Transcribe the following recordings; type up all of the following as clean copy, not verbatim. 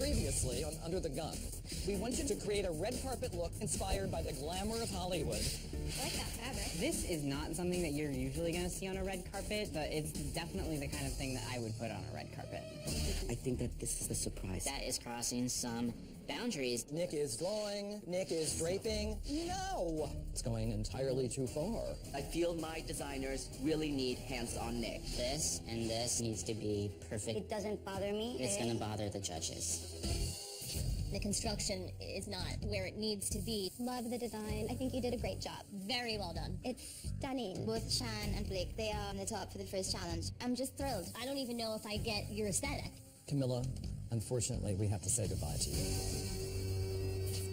Previously on Under the Gun, we want you to create a red carpet look inspired by the glamour of Hollywood. I like that fabric. This is not something that you're usually going to see on a red carpet, but it's definitely the kind of thing that I would put on a red carpet. I think that this is the surprise. That is crossing some boundaries. Nick is drawing, Nick is draping. No! It's going entirely too far. I feel my designers really need hands on Nick. This and this needs to be perfect. It doesn't bother me. It's gonna bother the judges. The construction is not where it needs to be. Love the design. I think you did a great job. Very well done. It's stunning. Both Chan and Blake, they are on the top for the first challenge. I'm just thrilled. I don't even know if I get your aesthetic. Camilla, unfortunately, we have to say goodbye to you.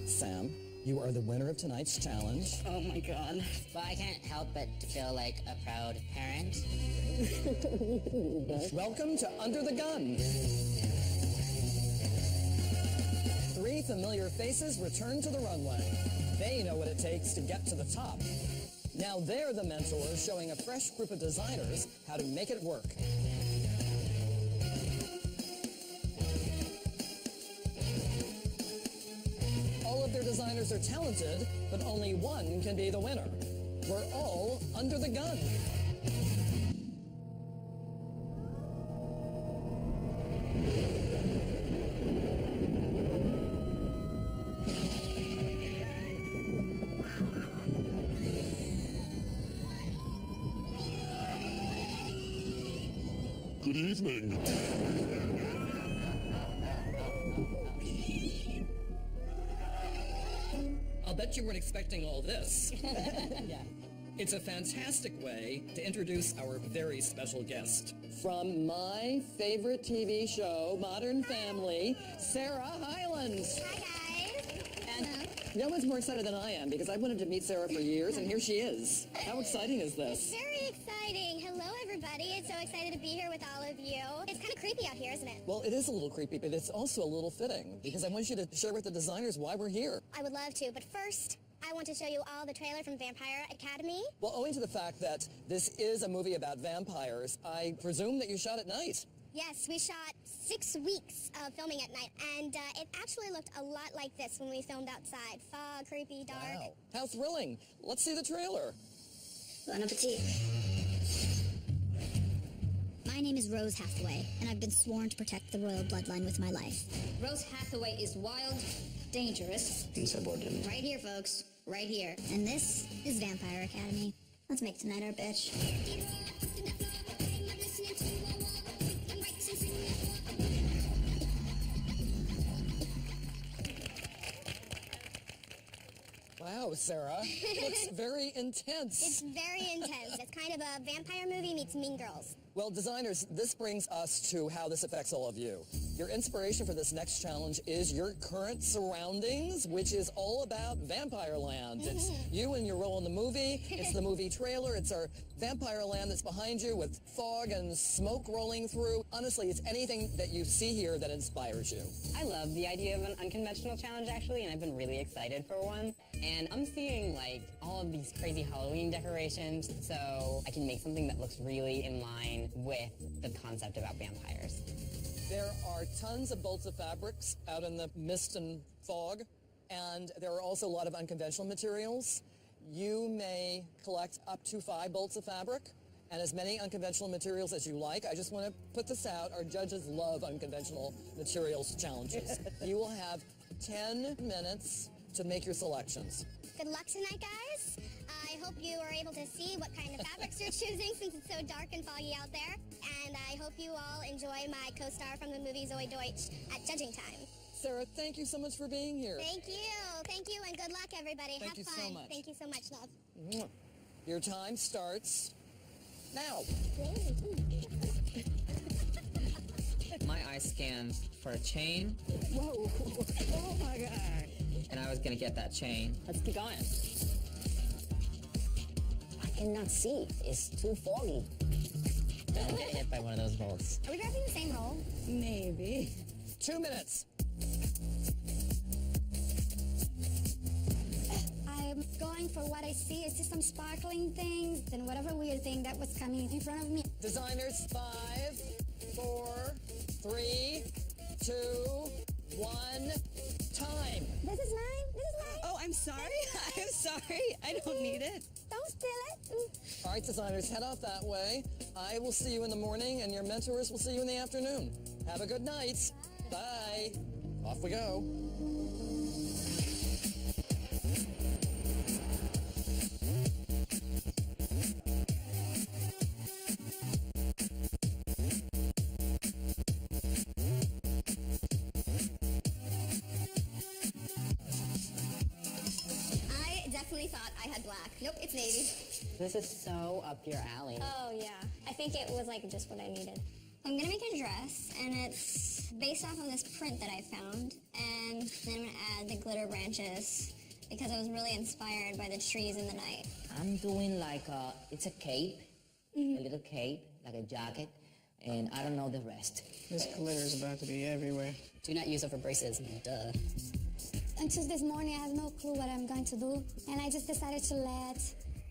Sam, you are the winner of tonight's challenge. Oh my God. But I can't help but to feel like a proud parent. Welcome to Under the Gun. 3 familiar faces return to the runway. They know what it takes to get to the top. Now they're the mentors showing a fresh group of designers how to make it work. All of their designers are talented, but only one can be the winner. We're all under the gun. Good evening. I'll bet you weren't expecting all this. Yeah. It's a fantastic way to introduce our very special guest. From my favorite TV show, Modern Family, Sarah Hyland. Hi, guys. And no one's more excited than I am because I wanted to meet Sarah for years, and here she is. How exciting is this? Very exciting. Hello, everybody. It's so excited to be here with all of you. It's kind of creepy out here, isn't it? Well, it is a little creepy, but it's also a little fitting because I want you to share with the designers why we're here. I would love to, but first, I want to show you all the trailer from Vampire Academy. Well, owing to the fact that this is a movie about vampires, I presume that you shot at night. Yes, we shot 6 weeks of filming at night, and it actually looked a lot like this when we filmed outside. Fog, creepy, dark. Wow. How thrilling. Let's see the trailer. Bon appetit. My name is Rose Hathaway, and I've been sworn to protect the royal bloodline with my life. Rose Hathaway is wild, dangerous. Insubordinate. Right here, folks. Right here. And this is Vampire Academy. Let's make tonight our bitch. Wow, Sarah. Looks very intense. It's very intense. It's kind of a vampire movie meets Mean Girls. Well, designers, this brings us to how this affects all of you. Your inspiration for this next challenge is your current surroundings, which is all about Vampire Land. It's you and your role in the movie. It's the movie trailer. It's our Vampire Land that's behind you with fog and smoke rolling through. Honestly, it's anything that you see here that inspires you. I love the idea of an unconventional challenge, actually, and I've been really excited for one. And I'm seeing, like, all of these crazy Halloween decorations, so I can make something that looks really in line with the concept about vampires. There are tons of bolts of fabrics out in the mist and fog, and there are also a lot of unconventional materials. You may collect up to 5 bolts of fabric and as many unconventional materials as you like. I just want to put this out. Our judges love unconventional materials challenges. You will have 10 minutes to make your selections. Good luck tonight, guys. I hope you are able to see what kind of fabrics you're choosing since it's so dark and foggy out there. And I hope you all enjoy my co-star from the movie Zoe Deutsch at judging time. Sarah, thank you so much for being here. Thank you, and good luck, everybody. Thank Have you fun. so much. Thank you so much, love. Mwah. Your time starts now. My eye scanned for a chain. Whoa. Oh my God. And I was gonna get that chain. Let's keep going. I cannot see. It's too foggy. Don't get hit by one of those bolts. Are we grabbing the same roll? Maybe. 2 minutes. I'm going for what I see. It's just some sparkling things and whatever weird thing that was coming in front of me. Designers, 5, 4, 3, 2, one, time. This is mine. This is mine. Oh, I'm sorry. I'm sorry. I don't need it. Don't steal it. All right, designers, head off that way. I will see you in the morning, and your mentors will see you in the afternoon. Have a good night. Bye. Off we go. I definitely thought I had black. Nope, it's navy. This is so up your alley. Oh, yeah. I think it was like just what I needed. I'm gonna make a dress, and it's based off of this print that I found, and then I'm gonna add the glitter branches because I was really inspired by the trees in the night. I'm doing like it's a cape, a little cape, like a jacket, and I don't know the rest. This glitter is about to be everywhere. Do not use over braces. Duh. Until this morning, I have no clue what I'm going to do, and I just decided to let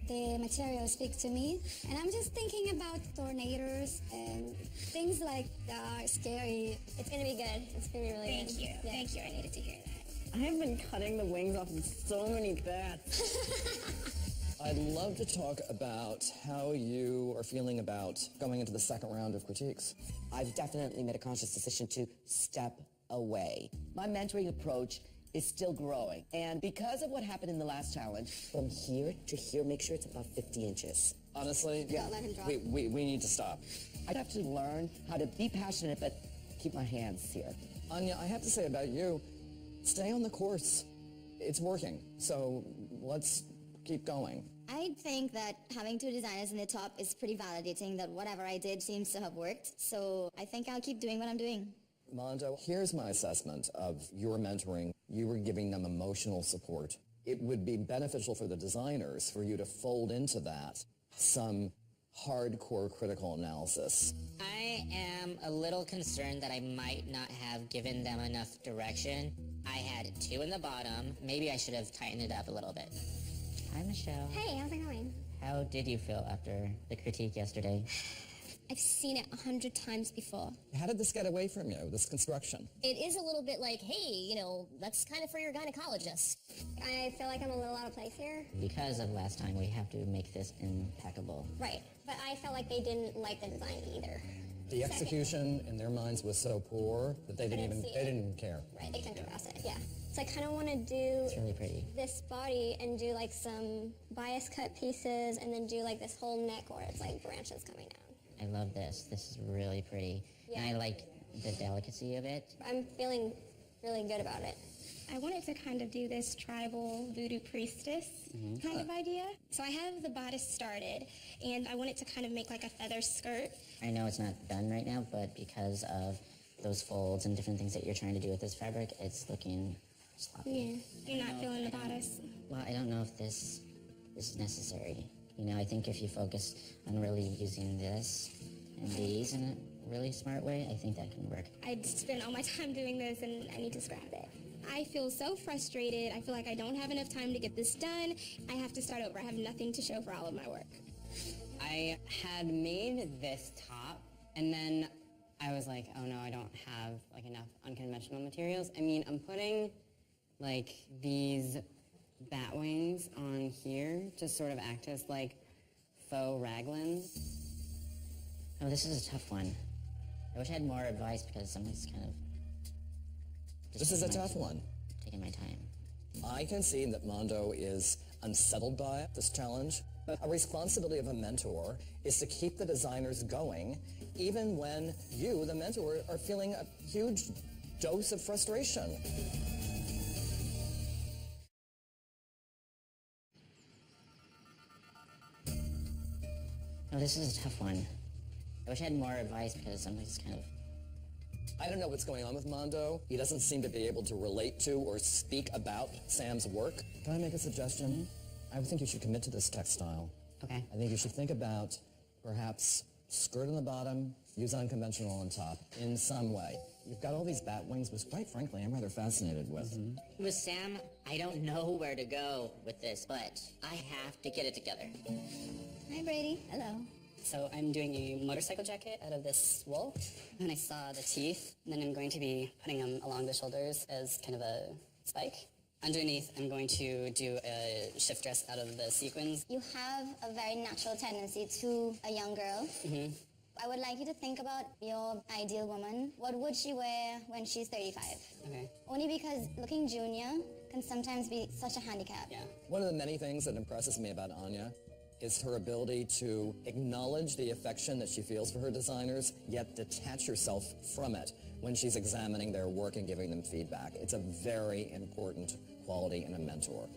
the material speak to me. And I'm just thinking about tornadoes and things like that are scary. It's gonna be good. It's gonna be really good. Thank you. Yeah. Thank you. I needed to hear that. I have been cutting the wings off of so many bats. I'd love to talk about how you are feeling about going into the second round of critiques. I've definitely made a conscious decision to step away. My mentoring approach is still growing. And because of what happened in the last challenge, from here to here, make sure it's about 50 inches. Honestly, Don't let him drop. we need to stop. I'd have to learn how to be passionate, but keep my hands here. Anya, I have to say about you, stay on the course. It's working, so let's keep going. I think that having two designers in the top is pretty validating that whatever I did seems to have worked. So I think I'll keep doing what I'm doing. Mondo, here's my assessment of your mentoring. You were giving them emotional support. It would be beneficial for the designers for you to fold into that some hardcore critical analysis. I am a little concerned that I might not have given them enough direction. I had 2 in the bottom. Maybe I should have tightened it up a little bit. Hi, Michelle. Hey, how's it going? How did you feel after the critique yesterday? I've seen it 100 times before. How did this get away from you, this construction? It is a little bit like, hey, you know, that's kind of for your gynecologist. I feel like I'm a little out of place here. Because of last time, we have to make this impeccable. Right, but I felt like they didn't like the design either. The execution in their minds was so poor that they didn't even care. Right, they couldn't cross it, yeah. So I kind of want to do It's really pretty. this body and do like some bias cut pieces and then do like this whole neck where it's like branches coming down. I love this. This is really pretty. Yeah. And I like the delicacy of it. I'm feeling really good about it. I wanted to kind of do this tribal voodoo priestess kind of idea. So I have the bodice started, and I wanted to kind of make like a feather skirt. I know it's not done right now, but because of those folds and different things that you're trying to do with this fabric, it's looking sloppy. Yeah. You're not feeling the bodice. Well, I don't know if this is necessary. You know, I think if you focus on really using this and these in a really smart way, I think that can work. I'd spent all my time doing this, and I need to scrap it. I feel so frustrated. I feel like I don't have enough time to get this done. I have to start over. I have nothing to show for all of my work. I had made this top, and then I was like, oh no, I don't have like enough unconventional materials. I mean, I'm putting like these bat wings on here to sort of act as like faux raglan. Oh, this is a tough one. I wish I had more advice because somebody's kind of... This is a tough one. Taking my time. I can see that Mondo is unsettled by this challenge. A responsibility of a mentor is to keep the designers going, even when you, the mentor, are feeling a huge dose of frustration. Oh, this is a tough one. I wish I had more advice because somebody's kind of... I don't know what's going on with Mondo. He doesn't seem to be able to relate to or speak about Sam's work. Can I make a suggestion? I think you should commit to this textile. Okay. I think you should think about perhaps skirt on the bottom, use unconventional on top in some way. You've got all these bat wings, which quite frankly I'm rather fascinated with. With Sam, I don't know where to go with this, but I have to get it together. Hi, Brady. Hello. So I'm doing a motorcycle jacket out of this wool, and I saw the teeth, and then I'm going to be putting them along the shoulders as kind of a spike. Underneath, I'm going to do a shift dress out of the sequins. You have a very natural tendency to a young girl. Mm-hmm. I would like you to think about your ideal woman. What would she wear when she's 35? Okay. Only because looking junior can sometimes be such a handicap. Yeah. One of the many things that impresses me about Anya is her ability to acknowledge the affection that she feels for her designers, yet detach herself from it when she's examining their work and giving them feedback. It's a very important quality in a mentor.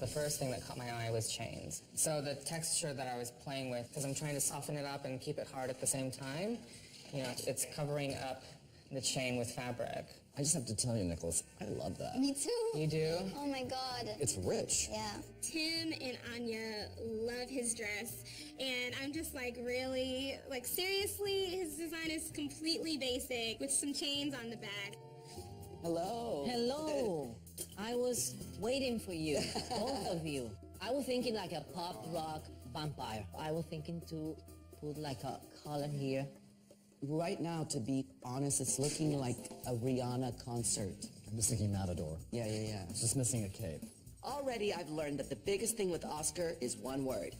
The first thing that caught my eye was chains. So the texture that I was playing with, because I'm trying to soften it up and keep it hard at the same time, you know, it's covering up the chain with fabric. I just have to tell you, Nicholas, I love that. Me too. You do? Oh my God. It's rich. Yeah. Tim and Anya love his dress, and I'm just like, really? Like, seriously? His design is completely basic with some chains on the back. Hello. Hello. I was waiting for you, both of you. I was thinking like a pop rock vampire. I was thinking to put like a collar here. Right now, to be honest, it's looking like a Rihanna concert. I'm just thinking Matador. Yeah. It's just missing a cape. Already, I've learned that the biggest thing with Oscar is one word: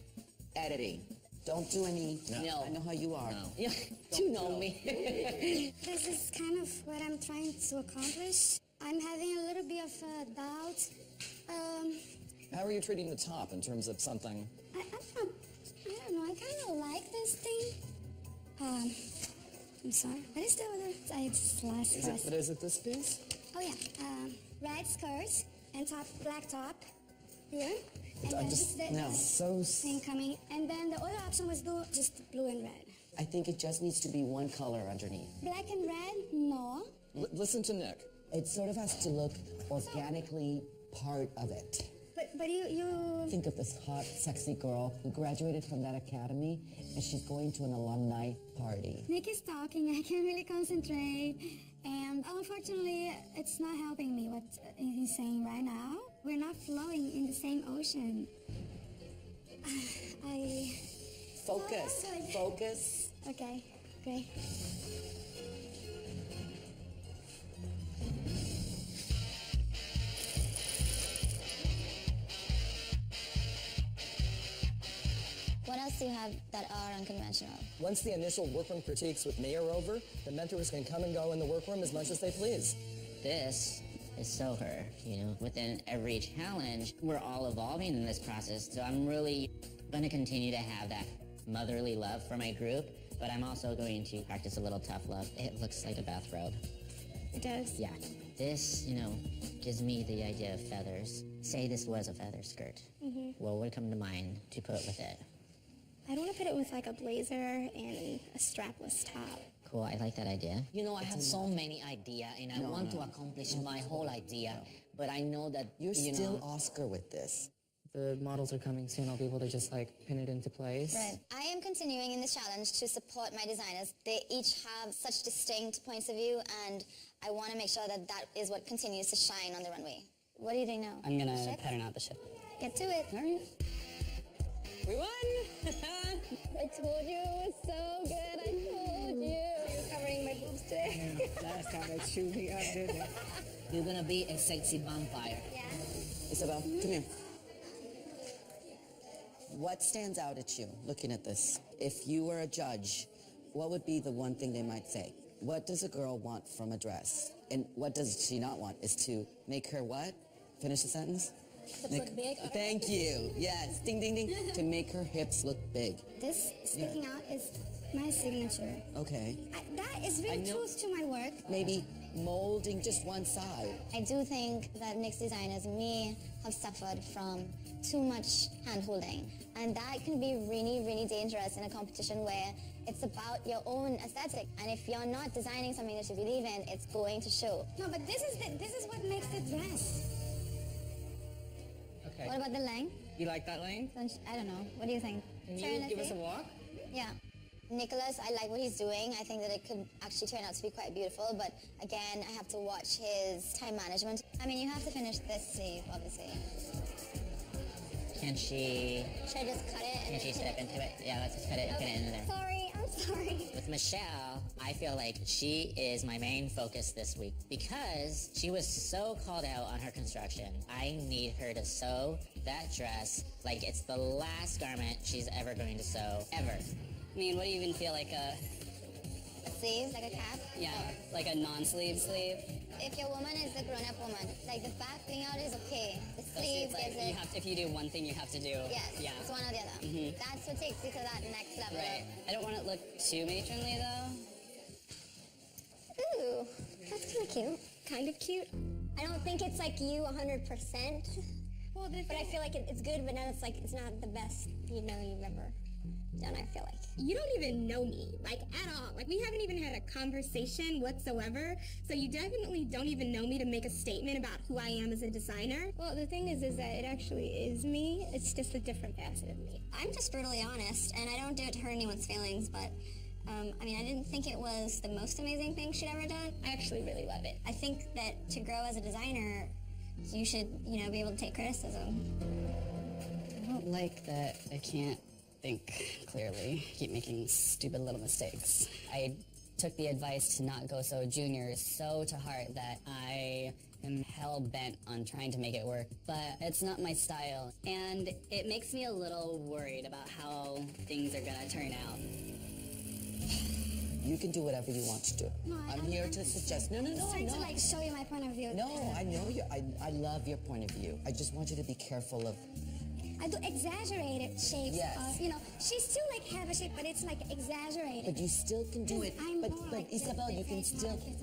editing. Don't do any. No. I know how you are. No. Yeah, you know me. This is kind of what I'm trying to accomplish. I'm having a little bit of doubt. How are you treating the top in terms of something? I don't know. I kind of like this thing. I'm sorry. What is the other? It's last dress. What is it, this piece? Oh yeah. Red skirt and top, black top. Here. And I then just- the no. So thing coming. And then the other option was do just blue and red. I think it just needs to be one color underneath. Black and red? No. listen to Nick. It sort of has to look organically part of it. But you Think of this hot, sexy girl who graduated from that academy, and she's going to an alumni party. Nick is talking. I can't really concentrate. And unfortunately, it's not helping me what he's saying right now. We're not flowing in the same ocean. Focus. Focus. Okay, great. What else do you have that are unconventional? Once the initial workroom critiques with me are over, the mentors can come and go in the workroom as much as they please. This is so her, you know. Within every challenge, we're all evolving in this process, so I'm really going to continue to have that motherly love for my group, but I'm also going to practice a little tough love. It looks like a bathrobe. It does. Yeah. This, you know, gives me the idea of feathers. Say this was a feather skirt. Mm-hmm. What would come to mind to put with it? I'd want to put it with like a blazer and a strapless top. Cool, I like that idea. You know, I have so many ideas, and I want to accomplish my whole idea, but I know that, You're you still know, Oscar with this. The models are coming soon. I'll be able to just like pin it into place. Right. I am continuing in this challenge to support my designers. They each have such distinct points of view, and I want to make sure that that is what continues to shine on the runway. What are you doing now? I'm gonna Ship? pattern out the ship. Get to it. All right. We won! I told you it was so good. I told you. You're covering my boobs today. Last time I chewed me up, didn't it? you're gonna be a sexy vampire. Yeah. Isabel, come here. What stands out at you looking at this? If you were a judge, what would be the one thing they might say? What does a girl want from a dress? And what does she not want? Is to make her what? Finish the sentence? Hips look big. Thank you. Yes. Ding, ding, ding. To make her hips look big. This sticking out is my signature. Okay. That is really true to my work. Maybe molding just one side. I do think that Nick's designers may have suffered from too much hand-holding. And that can be really, really dangerous in a competition where it's about your own aesthetic. And if you're not designing something that you believe in, it's going to show. No, but this is what makes the dress. Okay. What about the length? You like that lane? I don't know. What do you think? Can Sharon, you let's give us see? a walk? Yeah. Nicholas, I like what he's doing. I think that it could actually turn out to be quite beautiful, but again, I have to watch his time management. I mean, you have to finish this sleeve, obviously. Can she Should I just cut it? can she step into it? Yeah, let's just put it into there. Sorry, I'm sorry. With Michelle, I feel like she is my main focus this week because she was so called out on her construction. I need her to sew that dress like it's the last garment she's ever going to sew, ever. I mean, what do you even feel like a Sleeves, like a cap? yeah, like a non-sleeve sleeve? If your woman is a grown-up woman, like the back thing out is okay. The So sleeves it's like is you it. have to, if you do one thing, you have to do. Yes, Yeah. it's one or the other. That's what takes you to that next level. Right. I don't want it to look too matronly though. Ooh, that's kind of cute. Kind of cute. I don't think it's like you 100%. Well, But I feel like it's good, but now it's like it's not the best you've ever done, I feel like. you don't even know me, like, at all. Like, we haven't even had a conversation whatsoever, so you definitely don't even know me to make a statement about who I am as a designer. Well, the thing is that it actually is me. It's just a different facet of me. I'm just brutally honest, and I don't do it to hurt anyone's feelings, but I mean, I didn't think it was the most amazing thing she'd ever done. I actually really love it. I think that to grow as a designer, you should, be able to take criticism. I don't like that I can't think clearly. Keep making stupid little mistakes. I took the advice to not go so junior so to heart that I am hell-bent on trying to make it work, but it's not my style, and it makes me a little worried about how things are gonna turn out. You can do whatever you want to do. No, I'm here to suggest. No, I'm trying to like show you my point of view. No, I know you. I love your point of view. I just want you to be careful of. I do exaggerated shapes. Yes. She still like have a shape, but it's like exaggerated. But you still can do it. I'm But more like Isabel, you can still, but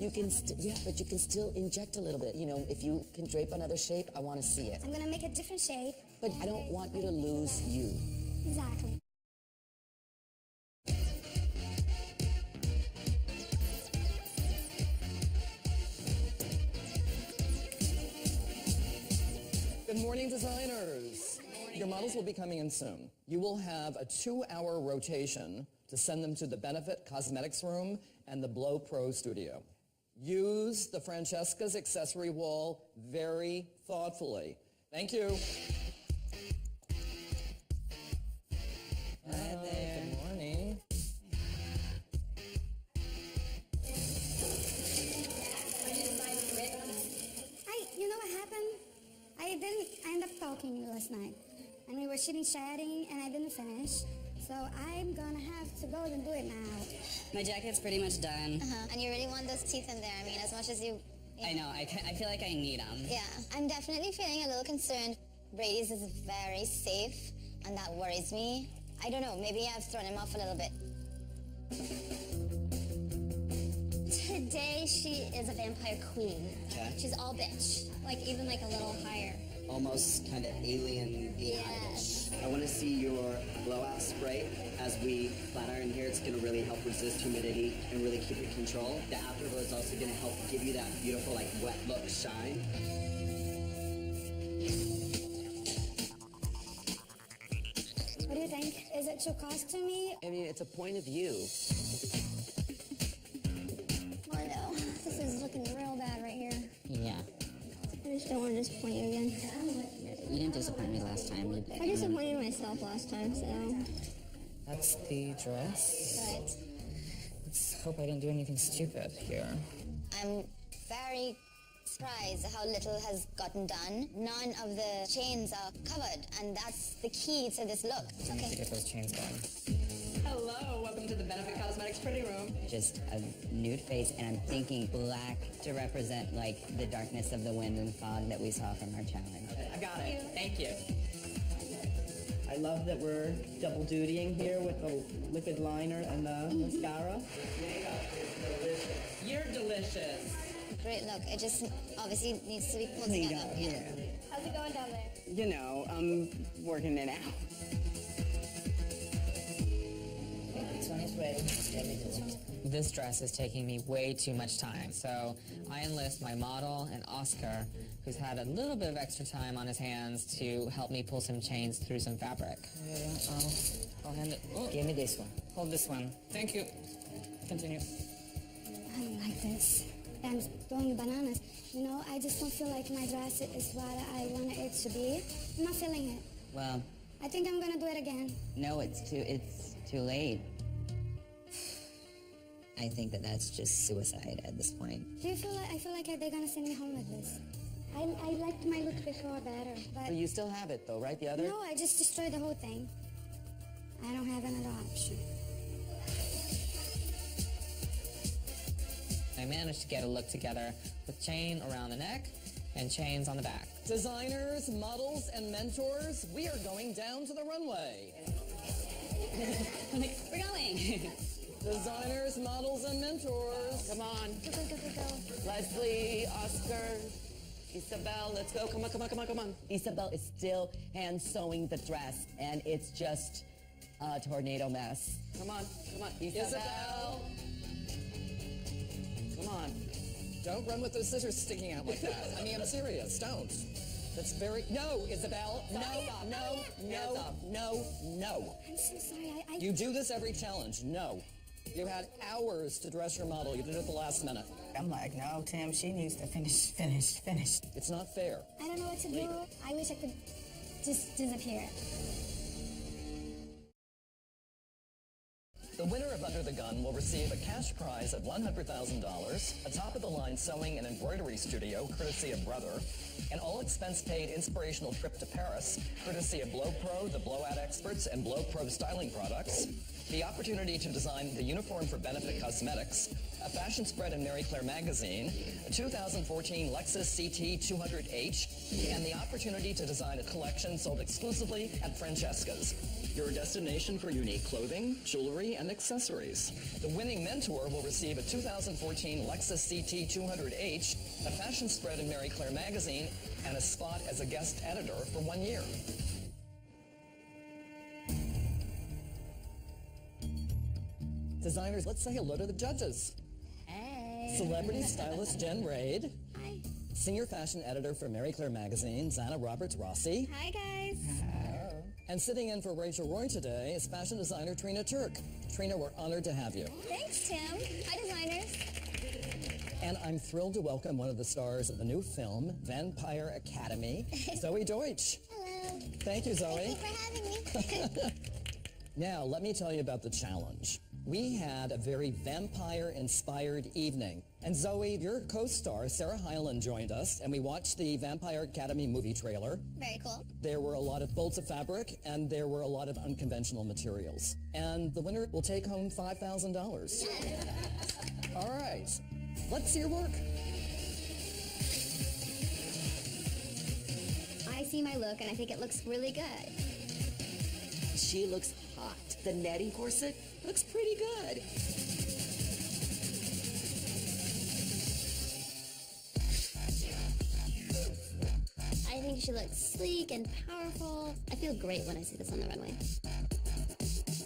you can still inject a little bit. If you can drape another shape, I want to see it. I'm gonna make a different shape. But I don't want you to lose you. Exactly. Good morning, designers. Your models will be coming in soon. You will have a 2-hour rotation to send them to the Benefit Cosmetics Room and the Blow Pro Studio. Use the Francesca's accessory wall very thoughtfully. Thank you. Hi there. Good morning. You know what happened? I didn't end up talking last night. And we were chatting, and I didn't finish. So I'm gonna have to go and do it now. My jacket's pretty much done. And you really want those teeth in there. I mean, as much as you... I know, I feel like I need them. Yeah, I'm definitely feeling a little concerned. Brady's is very safe, and that worries me. I don't know, maybe I've thrown him off a little bit. Today, she is a vampire queen. Okay. She's all bitch, like even like a little higher. Almost kind of alien AI-ish. I want to see your blowout spray as we flat iron here. It's going to really help resist humidity and really keep it controlled. The afterglow is also going to help give you that beautiful like wet look shine. What do you think? Is it too costumey? I mean, it's a point of view. Oh no, this is looking real bad right here. Yeah. I just don't want to disappoint you again. You didn't disappoint me last time. I disappointed myself last time, so... That's the dress. Right. Let's hope I didn't do anything stupid here. I'm very surprised at how little has gotten done. None of the chains are covered, and that's the key to this look. I need to Okay. get those chains going. Hello, welcome to the Benefit Cosmetics Pretty Room. Just a nude face, and I'm thinking black to represent like the darkness of the wind and fog that we saw from our challenge. I got it. Thank you. I love that we're double dutying here with the liquid liner and the mascara. You're delicious. Great look. It just obviously needs to be pulled Cleaned together. up, yeah. How's it going down there? I'm working it out. This one is ready. Let me do it. This dress is taking me way too much time, so I enlist my model and Oscar, who's had a little bit of extra time on his hands, to help me pull some chains through some fabric. Yeah, I'll hand it. Oh, Give me this one. hold this one. Thank you. Continue. I don't like this. I'm going bananas. I just don't feel like my dress is what I wanted it to be. I'm not feeling it. Well, I think I'm gonna do it again. no, it's too late. I think that's just suicide at this point. Do you feel like, I feel like they're gonna send me home like this. I liked my look before better, but... You still have it though, right? The other? No, I just destroyed the whole thing. I don't have another option. I managed to get a look together with chain around the neck and chains on the back. Designers, models, and mentors, we are going down to the runway. We're going. Designers, models, and mentors. Come on. Go, go, go, go, go. Leslie, Oscar, Isabel, let's go. Come on, come on, come on, come on. Isabel is still hand sewing the dress, and it's just a tornado mess. Come on, come on. Isabel. Come on. Don't run with those scissors sticking out like that. I mean, I'm serious. Don't. That's very... No, Isabel. No, no, no, no, no. I'm so sorry. You do this every challenge. No. You had hours to dress your model. You did it at the last minute. I'm like, no, Tim, she needs to finish. It's not fair. I don't know what to do. I wish I could just disappear. The winner of Under the Gun will receive a cash prize of $100,000, a top-of-the-line sewing and embroidery studio, courtesy of Brother, an all-expense-paid inspirational trip to Paris, courtesy of Blow Pro, the blowout experts, and Blow Pro styling products, the opportunity to design the uniform for Benefit Cosmetics, a fashion spread in Marie Claire magazine, a 2014 Lexus CT 200H, and the opportunity to design a collection sold exclusively at Francesca's, your destination for unique clothing, jewelry, and accessories. The winning mentor will receive a 2014 Lexus CT 200H, a fashion spread in Marie Claire magazine, and a spot as a guest editor for 1 year. Designers, let's say hello to the judges. Hey. Celebrity stylist Jen Raid. Hi. Senior fashion editor for Marie Claire magazine, Zana Roberts-Rossi. Hi, guys. And sitting in for Rachel Roy today is fashion designer Trina Turk. Trina, we're honored to have you. Thanks, Tim. Hi, designers. And I'm thrilled to welcome one of the stars of the new film, Vampire Academy, Zoe Deutsch. Hello. Thank you, Zoe. Thank you for having me. Now, let me tell you about the challenge. We had a very vampire-inspired evening. And Zoe, your co-star, Sarah Hyland, joined us, and we watched the Vampire Academy movie trailer. Very cool. There were a lot of bolts of fabric, and there were a lot of unconventional materials. And the winner will take home $5,000. All right, let's see your work. I see my look, and I think it looks really good. She looks hot. The netting corset looks pretty good. I think she looks sleek and powerful. I feel great when I see this on the runway.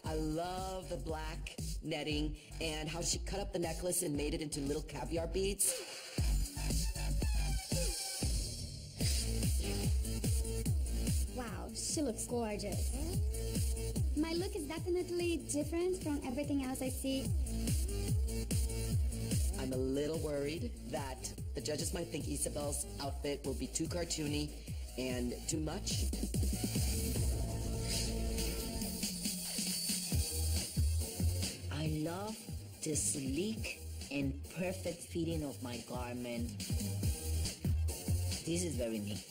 I love the black netting and how she cut up the necklace and made it into little caviar beads. Wow, she looks gorgeous. My look is definitely different from everything else I see. I'm a little worried that the judges might think Isabel's outfit will be too cartoony and too much. I love the sleek and perfect fitting of my garment. This is very me.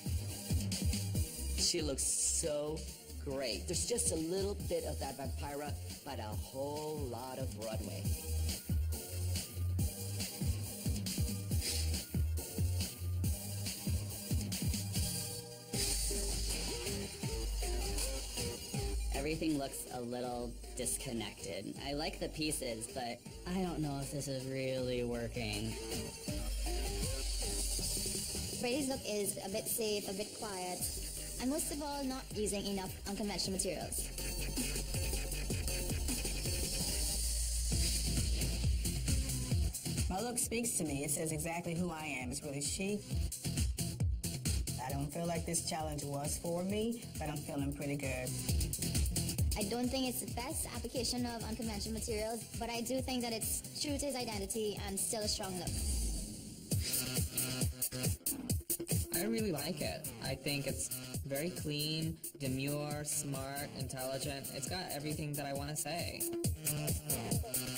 She looks so great. There's just a little bit of that Vampira, but a whole lot of runway. Everything looks a little disconnected. I like the pieces, but I don't know if this is really working. Brady's look is a bit safe, a bit quiet, and most of all, not using enough unconventional materials. My look speaks to me. It says exactly who I am. It's really chic. I don't feel like this challenge was for me, but I'm feeling pretty good. I don't think it's the best application of unconventional materials, but I do think that it's true to his identity and still a strong look. I really like it. I think it's Very clean, demure, smart, intelligent. It's got everything that I want to say.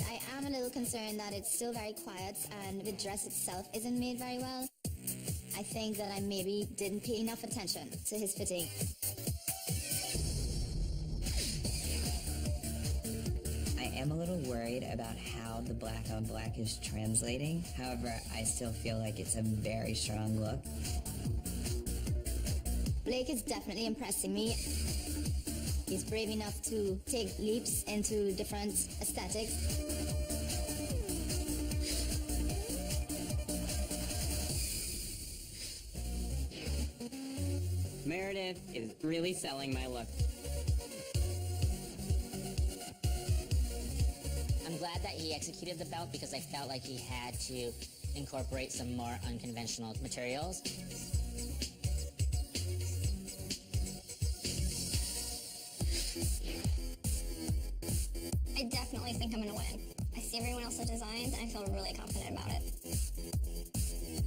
I am a little concerned that it's still very quiet and the dress itself isn't made very well. I think that I maybe didn't pay enough attention to his fitting. I am a little worried about how the black on black is translating. However, I still feel like it's a very strong look. Blake is definitely impressing me. He's brave enough to take leaps into different aesthetics. Meredith is really selling my look. I'm glad that he executed the belt because I felt like he had to incorporate some more unconventional materials. I definitely think I'm gonna win. I see everyone else's designs and I feel really confident about it.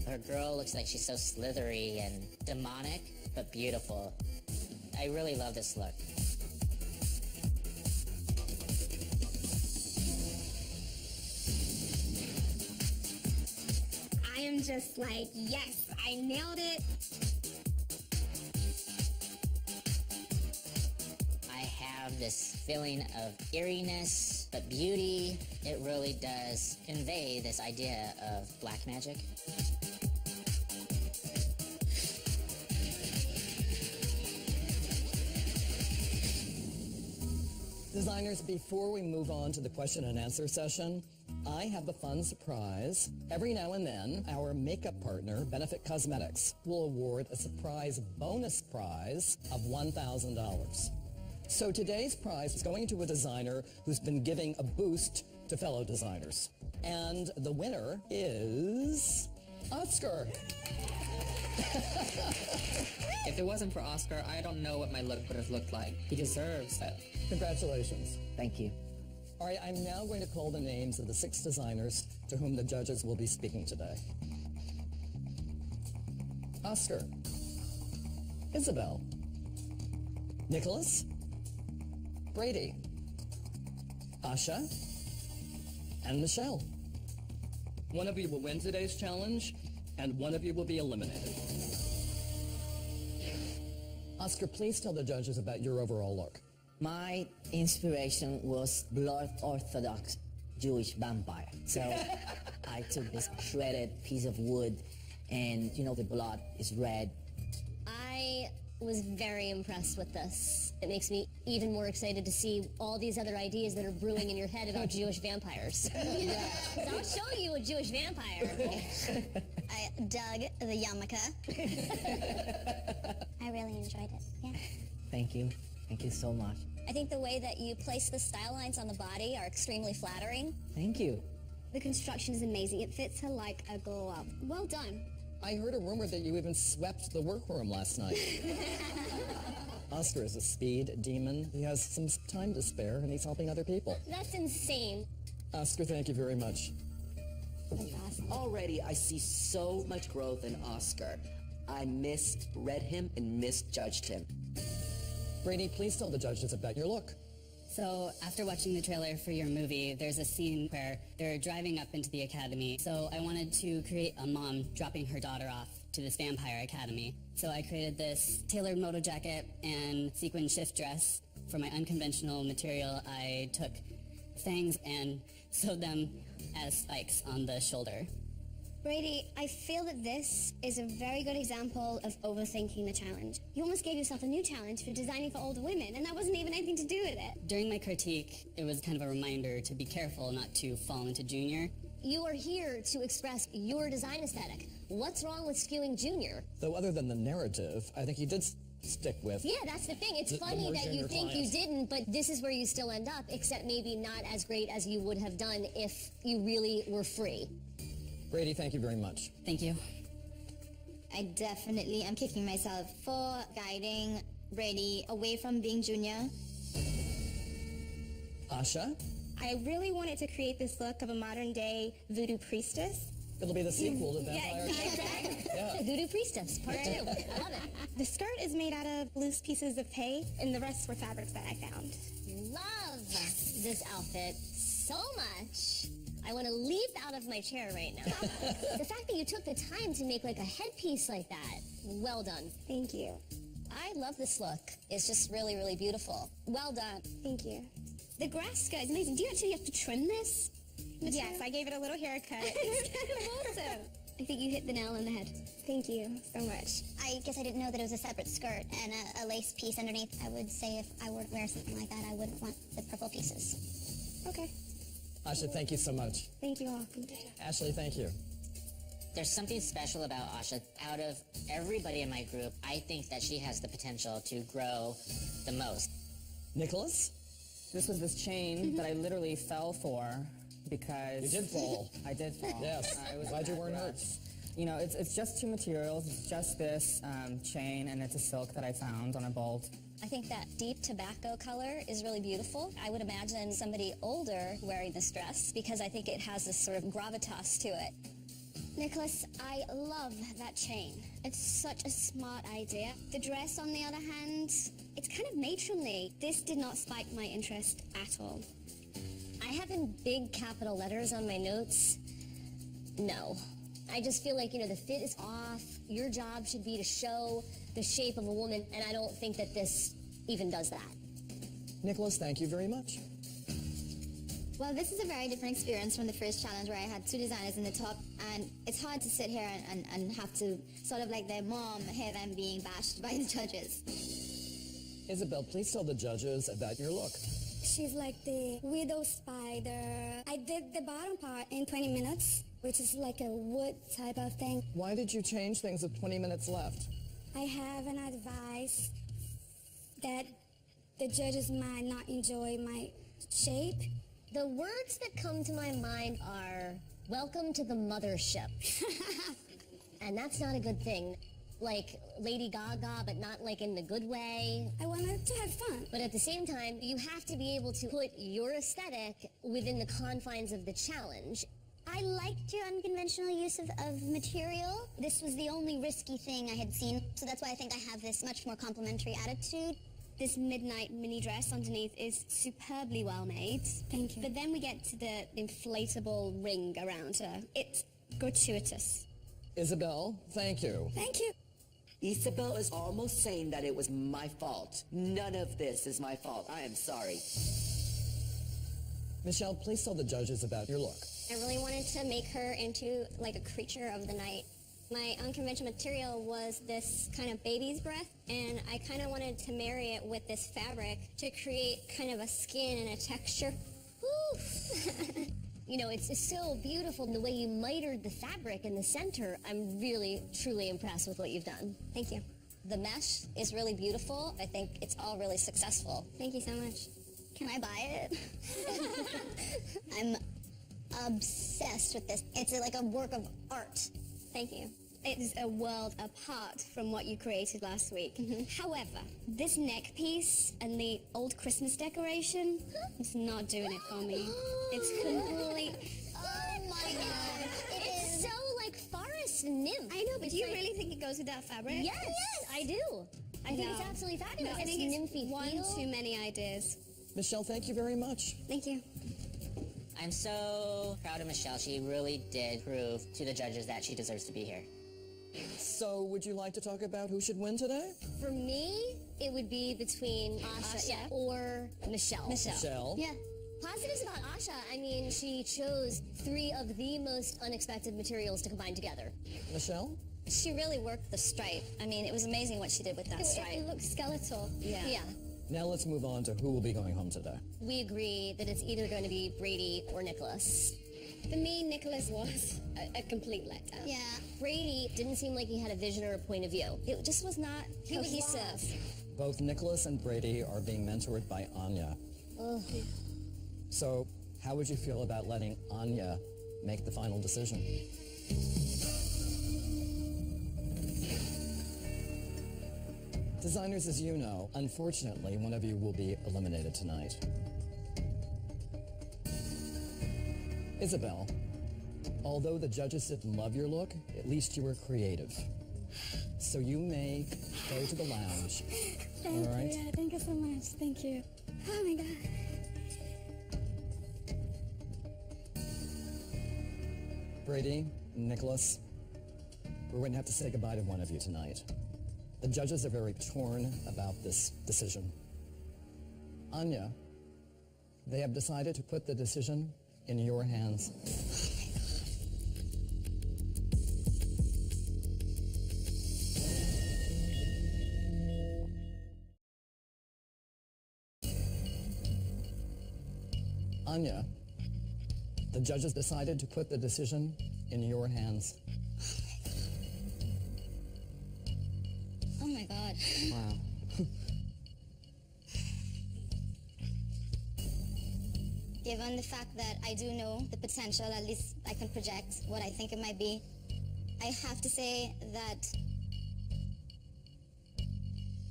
Her girl looks like she's so slithery and demonic, but beautiful. I really love this look. I am just like, yes, I nailed it. I have this feeling of eeriness, but beauty. It really does convey this idea of black magic. Designers, before we move on to the question and answer session, I have a fun surprise. Every now and then, our makeup partner, Benefit Cosmetics, will award a surprise bonus prize of $1,000. So today's prize is going to a designer who's been giving a boost to fellow designers. And the winner is Oscar. If it wasn't for Oscar, I don't know what my look would have looked like. He deserves it. Congratulations. Thank you. All right, I'm now going to call the names of the 6 designers to whom the judges will be speaking today. Oscar, Isabel, Nicholas, Brady, Asha, and Michelle. One of you will win today's challenge, and one of you will be eliminated. Oscar, please tell the judges about your overall look. My inspiration was blood Orthodox Jewish vampire. So I took this shredded piece of wood and, you know, the blood is red. I was very impressed with this. It makes me even more excited to see all these other ideas that are brewing in your head about Jewish vampires. I'll show you a Jewish vampire. I dug the yarmulke. I really enjoyed it, yeah. Thank you. Thank you so much. I think the way that you place the style lines on the body are extremely flattering. Thank you. The construction is amazing. It fits her like a glove. Well done. I heard a rumor that you even swept the workroom last night. Oscar is a speed demon. He has some time to spare, and he's helping other people. That's insane. Oscar, thank you very much. Already, I see so much growth in Oscar. I misread him and misjudged him. Brady, please tell the judges about your look. So after watching the trailer for your movie, there's a scene where they're driving up into the academy. So I wanted to create a mom dropping her daughter off to this vampire academy. So I created this tailored moto jacket and sequin shift dress. For my unconventional material, I took fangs and sewed them as spikes on the shoulder. Brady, I feel that this is a very good example of overthinking the challenge. You almost gave yourself a new challenge for designing for older women, and that wasn't even anything to do with it. During my critique, it was kind of a reminder to be careful not to fall into junior. You are here to express your design aesthetic. What's wrong with skewing junior? Though other than the narrative, I think you did stick with... Yeah, that's the thing. It's the funny more that you junior think clients. you didn't, but this is where you still end up, except maybe not as great as you would have done if you really were free. Brady, thank you very much. Thank you. I definitely am kicking myself for guiding Brady away from being junior. Asha? I really wanted to create this look of a modern-day voodoo priestess. It'll be the sequel to Vampire. Yeah, exactly. Yeah. Voodoo Priestess, part 2. I love it. The skirt is made out of loose pieces of hay, and the rest were fabrics that I found. Love this outfit so much. I want to leap out of my chair right now. The fact that you took the time to make like a headpiece like that, well done. Thank you. I love this look. It's just really, really beautiful. Well done. Thank you. The grass skirt is amazing. Do you actually have to trim this? Yes, I gave it a little haircut. It's kind of awesome. I think you hit the nail on the head. Thank you so much. I guess I didn't know that it was a separate skirt and a lace piece underneath. I would say if I were to wear something like that, I wouldn't want the purple pieces. Okay. Asha, thank you so much. Thank you all. Ashley, thank you. There's something special about Asha. Out of everybody in my group, I think that she has the potential to grow the most. Nicholas? This was this chain that I literally fell for because... You did fall. I did fall. Yes. I was Glad you weren't hurt. You know, it's just two materials. It's just this chain, and it's a silk that I found on a bolt. I think that deep tobacco color is really beautiful. I would imagine somebody older wearing this dress because I think it has this sort of gravitas to it. Nicholas, I love that chain. It's such a smart idea. The dress, on the other hand, it's kind of matronly. This did not spike my interest at all. I have in big capital letters on my notes, no. I just feel like, you know, the fit is off. Your job should be to show the shape of a woman, and I don't think that this even does that. Nicholas, thank you very much. Well, this is a very different experience from the first challenge where I had two designers in the top, and it's hard to sit here and have to sort of like their mom hear them being bashed by the judges. Isabel, please tell the judges about your look. She's like the widow spider. I did the bottom part in 20 minutes, which is like a wood type of thing. Why did you change things with 20 minutes left? I have an advice that the judges might not enjoy my shape. The words that come to my mind are, welcome to the mothership. And that's not a good thing. Like Lady Gaga, but not like in the good way. I wanted to have fun. But at the same time, you have to be able to put your aesthetic within the confines of the challenge. I liked your unconventional use of material. This was the only risky thing I had seen, so that's why I think I have this much more complimentary attitude. This midnight mini dress underneath is superbly well made. Thank you. But then we get to the inflatable ring around her. It's gratuitous. Isabel, thank you. Thank you. Isabel is almost saying that it was my fault. None of this is my fault. I am sorry. Michelle, please tell the judges about your look. I really wanted to make her into like a creature of the night. My unconventional material was this kind of baby's breath, and I kind of wanted to marry it with this fabric to create kind of a skin and a texture. Woo! You know, it's so beautiful the way you mitered the fabric in the center. I'm really, truly impressed with what you've done. Thank you. The mesh is really beautiful. I think it's all really successful. Thank you so much. Can I buy it? I'm obsessed with this. It's like a work of art. Thank you. It is a world apart from what you created last week. However, this neck piece and the old Christmas decoration is not doing it for me. It's complete. Oh my god. It is so like forest nymph. I know, but do you really think it goes with that fabric? Yes, I do. I think it's absolutely fabulous. I think it's one too many ideas. Michelle, thank you very much. Thank you. I'm so proud of Michelle. She really did prove to the judges that she deserves to be here. So, would you like to talk about who should win today? For me, it would be between Asha or Michelle. Michelle? Yeah. Positives about Asha, I mean, she chose 3 of the most unexpected materials to combine together. Michelle? She really worked the stripe. I mean, it was amazing what she did with that stripe. It looks skeletal. Yeah. Now let's move on to who will be going home today. We agree that it's either going to be Brady or Nicholas. For me, Nicholas was a complete letdown. Yeah. Brady didn't seem like he had a vision or a point of view. It just was not cohesive. Both Nicholas and Brady are being mentored by Anya. Ugh. So, how would you feel about letting Anya make the final decision? Designers, as you know, unfortunately, one of you will be eliminated tonight. Isabel, although the judges didn't love your look, at least you were creative. So you may go to the lounge. Thank All right? you. Yeah, thank you so much. Thank you. Oh my God. Brady, Nicholas, we're going to have to say goodbye to one of you tonight. The judges are very torn about this decision. Anya, they have decided to put the decision in your hands. Anya, the judges decided to put the decision in your hands. Oh my God. Wow. Given the fact that I do know the potential, at least I can project what I think it might be, I have to say that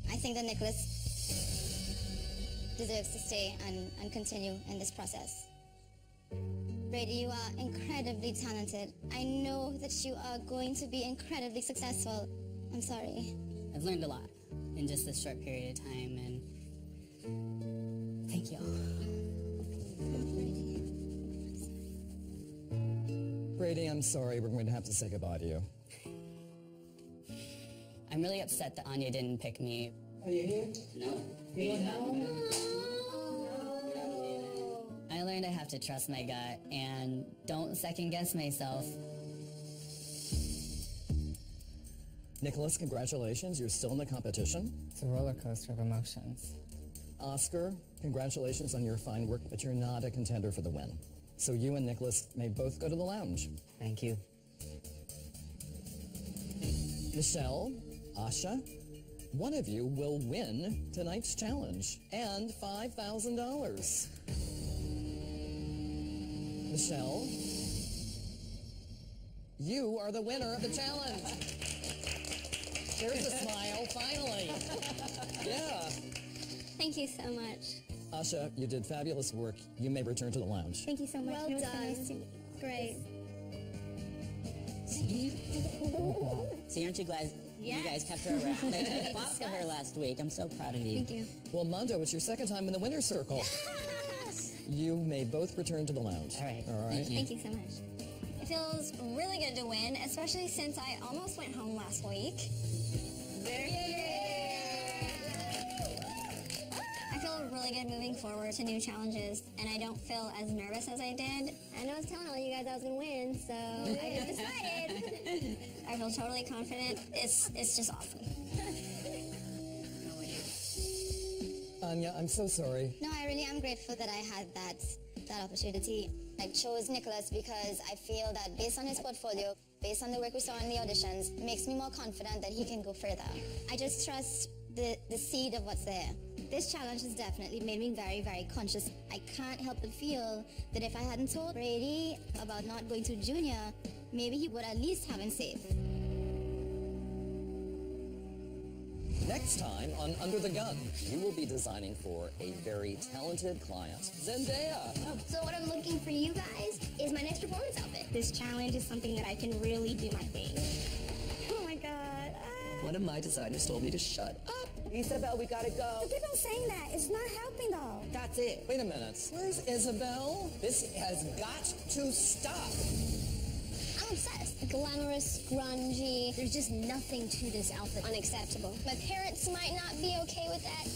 I think that Nicholas deserves to stay and continue in this process. Brady, you are incredibly talented. I know that you are going to be incredibly successful. I'm sorry. I've learned a lot in just this short period of time, and thank you. Brady, I'm sorry, we're going to have to say goodbye to you. I'm really upset that Anya didn't pick me. Are you here? No. I learned I have to trust my gut and don't second guess myself. Nicholas, congratulations. You're still in the competition. It's a roller coaster of emotions. Oscar, congratulations on your fine work, but you're not a contender for the win. So you and Nicholas may both go to the lounge. Thank you. Michelle, Asha, one of you will win tonight's challenge and $5,000. Michelle, you are the winner of the challenge. There's a smile, finally. Yeah. Thank you so much. Asha, you did fabulous work. You may return to the lounge. Thank you so much. Well It was so done. nice to meet you. Great. See, aren't you glad you guys kept her around? I fought for her last week. I'm so proud of you. Thank you. Well, Mondo, it's your second time in the winner's circle. You may both return to the lounge. All right. All right. Thank you so much. It feels really good to win, especially since I almost went home last week. I feel really good moving forward to new challenges, and I don't feel as nervous as I did. And I was telling all you guys I was gonna win, so I just decided. I feel totally confident. It's just awesome. Anya, I'm so sorry. No, I really am grateful that I had that opportunity. I chose Nicholas because I feel that based on his portfolio, based on the work we saw in the auditions, it makes me more confident that he can go further. I just trust the seed of what's there. This challenge has definitely made me very, very conscious. I can't help but feel that if I hadn't told Brady about not going to junior, maybe he would at least have him safe. Next time on Under the Gun, you will be designing for a very talented client, Zendaya. So what I'm looking for you guys is my next performance outfit. This challenge is something that I can really do my thing. Oh my God. One of my designers told me to shut up. Isabel, we gotta go. Keep on saying that. It's not helping though. That's it. Wait a minute. Where's Isabel? This has got to stop. I'm obsessed. Glamorous, grungy. There's just nothing to this outfit. Unacceptable. My parents might not be okay with that.